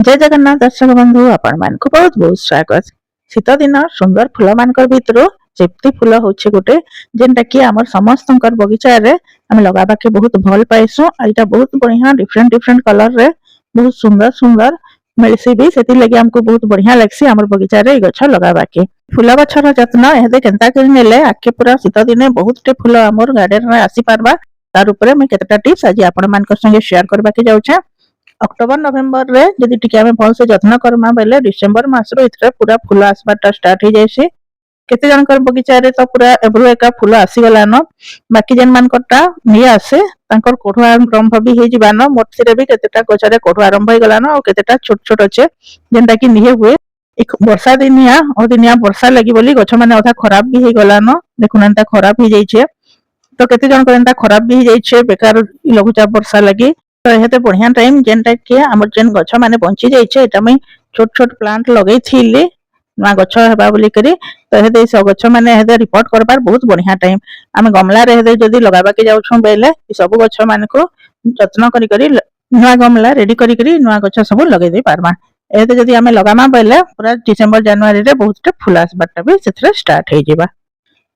जय जगन्नाथ दर्शक बंधु आपण मानक बहुत बहुत स्वागत। शीत दिन सुंदर फूल मान भितर जेप्ती फूल हूँ गोटे जेनटा कि आम समस्त बगीचा आम लगा के बहुत भल पाइसु। यहाँ बहुत बढ़िया डिफरेंट डिफरेंट कलर रे बहुत सुंदर सुंदर मिलसी भी से लगे आमको बहुत बढ़िया लगसी आम बगीचा रे गछ लगा के। फूल गछर जत्न एदे केन्ता करे आखे पूरा शीत दिने बहुत टे फूल आम गार्डन में आसी पारबा तार उपरे मैं केतेटा टिप्स आज आपण मान संगे शेयर करबा के जाउछे। अक्टोबर नवेम्बर रे जदि टिके आमे भल से जत्न करमा बेले डिसेंबर मास रो इतरे पूरा फूल आसबाटा स्टार्ट हो जायसी। केते जनकर बगीचा रे तो पूरा एब्रु एका फूल आसी गलान बाकी जेन मानकटा नि आसे तांकर कोठो आरंभ भी हे जिबान मोटसिरे भी केतेटा गछरे कोठो आरंभ हो गलान और केतेटा छोट छोट अच्छे जेनटा कि निहे हुए एक वर्षा दिनिया और दिनिया वर्षा लगी बोली गछ माने अधा खराब भी हे गलान देखुन एंता खराब ही जाइछे। तो केते जनकर एंता खराब भी हो जाइछे बेकार लघुचाप वर्षा लगी। तो यह बढ़िया टाइम जेनटा कि आम जेन गछ मैंने बंची जाइए ये छोट छोट प्लांट लगे नुआ गछ हेबा बोली करी। तो यह गछ मैंने रिपोर्ट करबार बहुत बढ़िया टाइम आम गमला जदि लगाबा के जाऊँ बेले सब गछ मान को जत्न करी नुआ गमला रेडी करी नुआ गछ सब लगे दे पारमा। एते जदि आम लगामा बेले पूरा डिसेंबर जनवरी रे बहुत फूल आसबाटा भी से स्टार्ट हो जावा।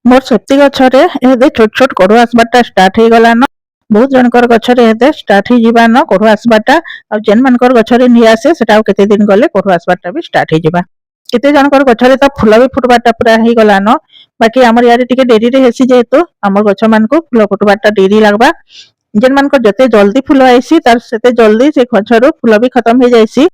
मोर सेफ्टी गछरे छोट छोट कड़ू आसबाटा स्टार्ट हो गलान बहुत जनकर गछरे स्टार्ट हो जीवान कोठो आसबाटा आ जेन मानकर गछरे नि आसे सेटा केते दिन गले कोठो आसबाटा भी स्टार्ट हो जीवा। केते जनकर गछरे तो फूल भी फुटबाटा पूरा हो गलान बाकी हमर यारे टिके डेरी रे हेसी जेहेतु हमर गछ मान को फूल फुटबाटा डेरी लागबा। जेन मानकर जते जल्दी फूल आइसी तार सेते जल्दी से गछरो फूल भी खत्म हो जाइसी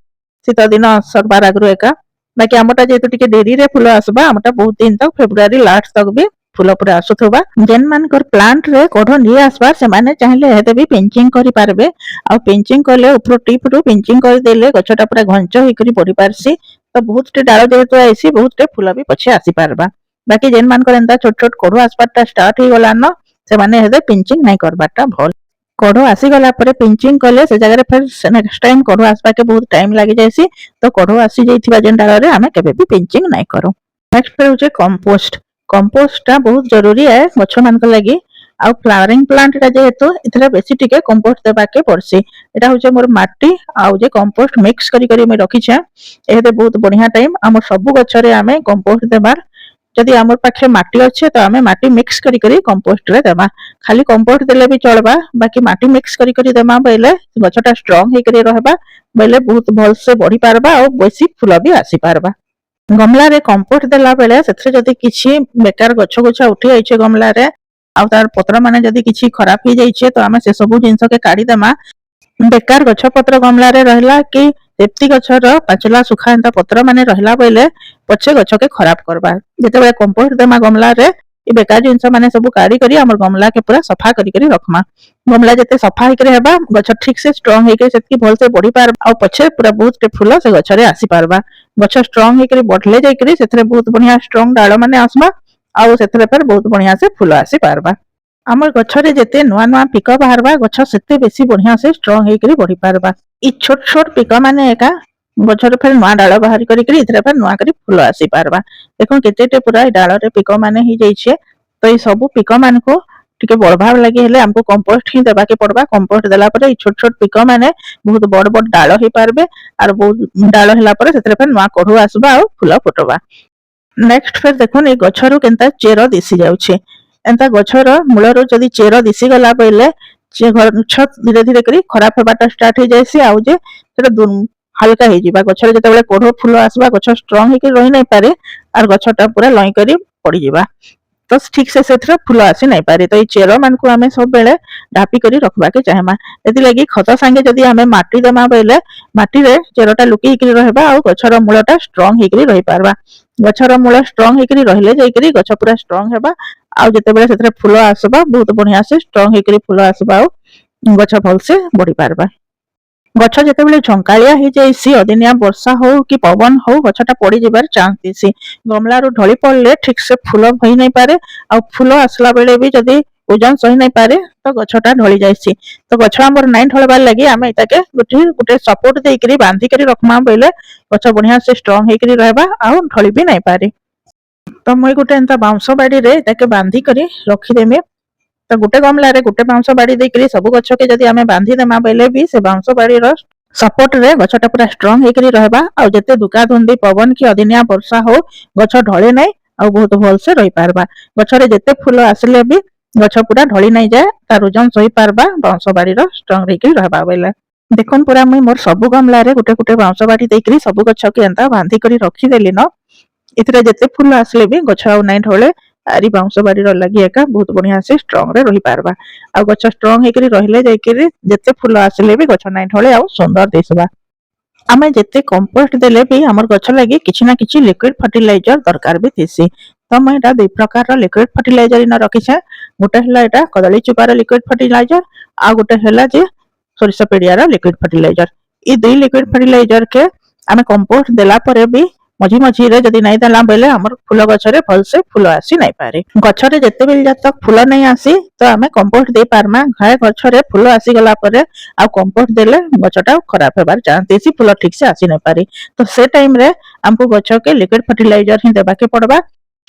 शीत दिन सरबार आगु एका। बाकी हमटा जेहेतु टिके डेरी रे फूल आसबा हमटा बहुत दिन तक फेब्रुआरी लास्ट तक भी फूल पूरा आसुथबा। जेन मानकर प्लांट रे कोठो नि आसबा से माने चाहिले हेते भी पिंचिंग करि पारबे आ पिंचिंग करले ऊपर टिप रु पिंचिंग कर देले गछटा पूरा घंच होई करी पड़ी पारसी। तो बहुत टे डाल जेहेतु आइसी बहुत टे फूल भी पछे आसी पारबा। बाकी जेन मानकर एंता छोट छोट कोठो आसबाटा स्टार्ट हो गलान से माने हेते पिंचिंग नहीं करबाटा भल। कोठो आसी गला परे पिंचिंग कले से जगह फिर नेक्स्ट टाइम कोठो आसबा के बहुत टाइम लागि जायसी। तो कोठो आसी जाइथिबा जेन डाल रे आमे केबे भी पिंचिंग नहीं करू। नेक्स्ट पे होचे कंपोस्ट। कंपोस्ट बहुत जरूरी है गछ मान लगी आ फ्लावरिंग प्लांट जेहेतु इतने बेसी टिके कंपोस्ट देवा के पड़सी। एटा होचे मोर माटी आउ जे कंपोस्ट मिक्स करी करी मैं रखीछे एते बहुत बढ़िया टाइम आम सब गछरे आमे कंपोस्ट देबार। जदि आमर पाखे माटी अच्छे तो आमे माटी मिक्स करी करी कंपोस्ट रे देबा। खाली कंपोस्ट देले भी चलबा बाकी माटी मिक्स करी करी देबा बेले गछटा स्ट्रांग हे करी रहबा बेले बहुत भल से बढ़ी पारबा और बेसी फूल भी आसी पारबा। गमला रे कंपोस्ट देला बेले सेथरे जदि किछि बेकार गछ गुछा उठी आइछे गमला रे आ तार पत्र माने जदि किछि खराब हो जाइछे तो आमे से सब जिंस के काढी देमा। बेकार गछ पत्र गमला रे रहला कि सेफ्टी गछर पाचला सुखा एंता पत्र माने रहला बेले पछे गछ के खराब करबा। जेते बेले कंपोस्ट देमा गमला रे ई बेकार जिंस माने सब काढी करी हमर गमला के पूरा सफा करी करी रखमा। गमला जते सफा हे करे हेबा गछ ठीक से स्ट्रांग हे के सेतकी भल से बढ़ी पार आ पछे पूरा बहुत टे फूल से गछ रे आसी पारबा। गछ स्ट्रांग हे करे बढ़ले जाई करी सेथरे बहुत बढ़िया स्ट्रांग डाळ माने आसबा आ सेथरे पर बहुत बढ़िया से फूल आसी पारबा। हमर गछ रे जते नुआ नुआ पिक बाहरबा गछ सेते बेसी बढ़िया से स्ट्रांग हे करी बढ़ी पारबा। ई छोट छोट पिक माने एका गछ रे फिर नुआ डाळ बाहर करी करी इथरे पर नुआ करी फूल आसी पारबा। देखो केते टे पूरा डाळ रे पिक माने ही जाइछे। तो ई सब पिक मान को टिके बढ़भाव लगे हेले हमको कंपोस्ट ही देबा के पड़बा। कंपोस्ट देला परे छोट छोट पिक माने बहुत बड़ बड़ डाळ हे पारबे आर बहुत डाळ हेला परे सेतरे पर नुआ कढ़ू आसबा और फूल फुटबा। नेक्स्ट फिर देखुन ए गछरु केनता चेर दिसी जाउछे एंता गछर मूलरु जदि चेर दिसी गला पहिले जे गछ धीरे धीरे करी खराब हेबाटा स्टार्ट हो जायसी आउ जे सेटा हल्का हे जिबा। गछरे जते बेले कढ़ू फूल आसबा गछ स्ट्रांग हे के रहि नै पारे आर गछटा पूरा लई करी पड़ी जिबा तो ठीक से सेथरे फूल आसी नहीं पारे। तो ये चेर मान को आमे सब बेले ढापी करी रखबा के चाहेमा। एति लगी खत संगे जदि आमे माटी देमा बेले माटी रे चेरटा लुकी करी रहबा आ गछर मूलटा स्ट्रांग हे करी रहि पारबा। गछर मूल स्ट्रांग हे करी रहले जाई करी गछ पूरा स्ट्रांग हेबा आ जते बेले सेथरे फूल आसबा बहुत बढ़िया से स्ट्रांग हे करी फूल आसबा आ गछ भल से बढ़ी पारबा। गछ जते बेले झंकालिया हो जाइसी अदिनिया वर्षा हो कि पवन हो गछटा पड़ी जिबार चांस दिसी। गमला रो ढली पड़ले ठीक से फूल होई नहीं पारे आ फूल आसला बेले भी जदि ओजन सही नहीं पारे तो गछटा ढली जाइसी। तो गछ हमर नाइन ढलबार लागि आमे इताके गुटी गुटे सपोर्ट देई करी बांधी करी रखमा बेले गछ बढ़िया से स्ट्रांग हे करी रहबा आ ढली भी नहीं पारे। तो मुई गुटे एंता बाउंस बाड़ी रे इताके बांधी करी रखी देमे। तो गोटे गमला रे गोटे बाउंस बाड़ी देकरी सब गछ के जदि आमे बांधी देमा बेले भी से बाउंस बाड़ी रो सपोर्ट रे गछटा पूरा स्ट्रांग हेकरी रहबा आ जते दुका धुंदी पवन की अदिनिया वर्षा हो गछ ढळे नै आ बहुत भल से रही पारबा। गछरे जते फूल आसले भी गछ पूरा ढଳି नै जाए तार ओजन सही पारबा बाउंस बाड़ी रो स्ट्रांग हेकरी रहबा बेले। देखन पूरा मुई मोर सब गमला रे गुटे गुटे बाउंस बाड़ी देकरी सब गछ के एंता बांधी करी रखी देली न इतरे जते फूल आसले भी गछ आ नै ढळे आरी बाउंस बाड़ी रो लगी एका बहुत बढ़िया से स्ट्रांग रे रही पारबा। आ गछ स्ट्रांग हेकरी रहिले जायकरी जते फूल आसले भी गछ नै ढळे आ सुंदर दिसबा। आमे जते कंपोस्ट देले भी हमर गछ लगी किछि ना किछि लिक्विड फर्टिलाइजर दरकार भी थिसी। तो मैं एटा दुई प्रकार रो लिक्विड फर्टिलाइजर इन रखी छे। गोटे हला एटा कदली चुपार लिक्विड फर्टिलाइजर आ गोटे हला जे सोरिष पेडियार लिक्विड फर्टिलाइजर। ई दुई लिक्विड फर्टिलाइजर के आमे कंपोस्ट देला परे भी मझी मझी रे जदी नै देला बेले हमर फूल गछरे भल से फूल आसी नै पारे। गछरे जते बेल तक फूल नै आसी तो आमे कंपोस्ट दे पारमा घाय गछरे फूल आसी गला परे आ कंपोस्ट देले गछटा खराब हेबार चांस देसी फूल ठीक से आसी नै पारे। तो से टाइम रे हमको गछ के लिक्विड फर्टिलाइजर ही देबा के पड़बा।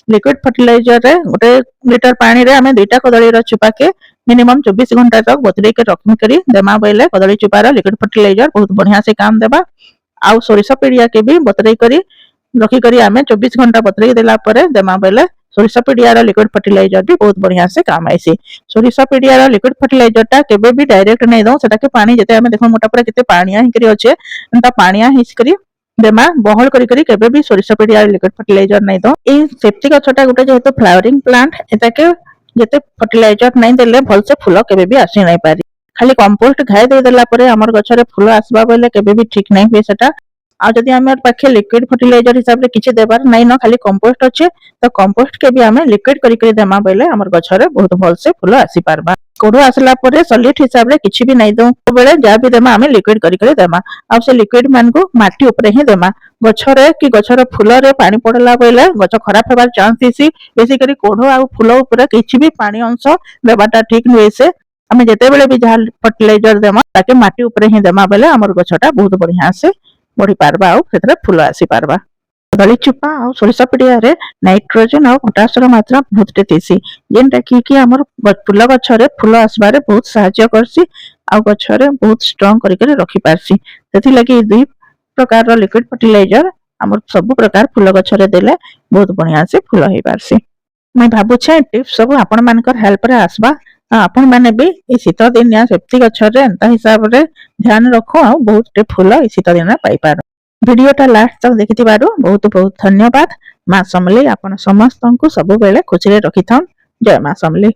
लिक्विड फर्टिलाइजर रे गोटे लीटर पानी रे आमे दुईटा कदली रो चुपा के मिनिमम 24 घंटा तक बतुरे के रखन करी देमा बेले कदली चुपार लिक्विड फर्टिलाइजर बहुत बढ़िया से काम देबा। आ सोरिष पेडिया के भी बतुरे करी रखी करी आमे 24 घंटा बतुरे देला परे देमा बेले सोरिष पेडियार लिक्विड फर्टिलाइजर भी बहुत बढ़िया से काम आइसी। सोरिष पेडियार लिक्विड फर्टिलाइजर टा केबे भी डायरेक्ट नै दो सेटा के पानी जते आमे देखो मोटा पूरा केते पानिया हिकरी अछि एंता पानिया हिस करी देमा बहल करी करी केबे भी सोरिष पेडियार लिक्विड फर्टिलाइजर नै दो। ए सेफ्टी गछटा गोटे जेहेतु फ्लावरिंग प्लांट एता के जते फर्टिलाइजर नै देले भल से फूल केबे भी आसी नै पारी। खाली कंपोस्ट घाय दे देला परे हमर गछरे फूल आसबा बेले केबे भी ठीक नै होय सेटा। आ जदि आमे पाखे लिक्विड फर्टिलाइजर हिसाब रे किछि देबार नै न खाली कंपोस्ट अछि तो कंपोस्ट के भी आमे लिक्विड करी करी देमा बेले हमर गछरे बहुत भल से फूल आसी पारबा। कोडो आसला परे सॉलिड हिसाब रे किछि भी नै दो बेले जा भी देमा आमे लिक्विड करी करी देमा। आ से लिक्विड मान को माटी ऊपर ही देमा। गछरे कि गछर फूल रे पानी पड़ला बेले गछ खराब हेबार चांस दिसी बेसी करी कोडो आ फूल ऊपर किछि भी पानी अंश देबाटा ठीक नुए से आमे जते बेले भी जहा फर्टिलाइजर देमा ताके माटी ऊपर ही देमा बेले हमर गछटा बहुत बढ़िया से बढ़ी पारबा आ सेतरे फूल आसी पारबा। कदली चुपा आ सोरिष पेडिया रे नाइट्रोजन और पोटास रो मात्रा बहुत थिसी जेनटा कि हमर फूल गछरे फूल आसबारे बहुत सहायता करसी आ गछरे बहुत स्ट्रांग करी के रखी पारसी। सेति लगी दुई प्रकार रो लिक्विड फर्टिलाइजर हमर सब प्रकार फूल गछरे देले बहुत बढ़िया से फूल होई पारसी। मैं भाबु छे टिप्स सब आपण मानकर हेल्प रे आसबा आपण माने भी ए शीत दिन या सेफ्टी गछरे एंता हिसाब रे ध्यान रखो आ बहुत टे फूल ए शीत दिन पाई पारो। वीडियो टा लास्ट तक देखिथिबारु बहुत बहुत धन्यवाद। मां समली आपण समस्त को सब बेले खुशी रे रखिथन। जय मां समली।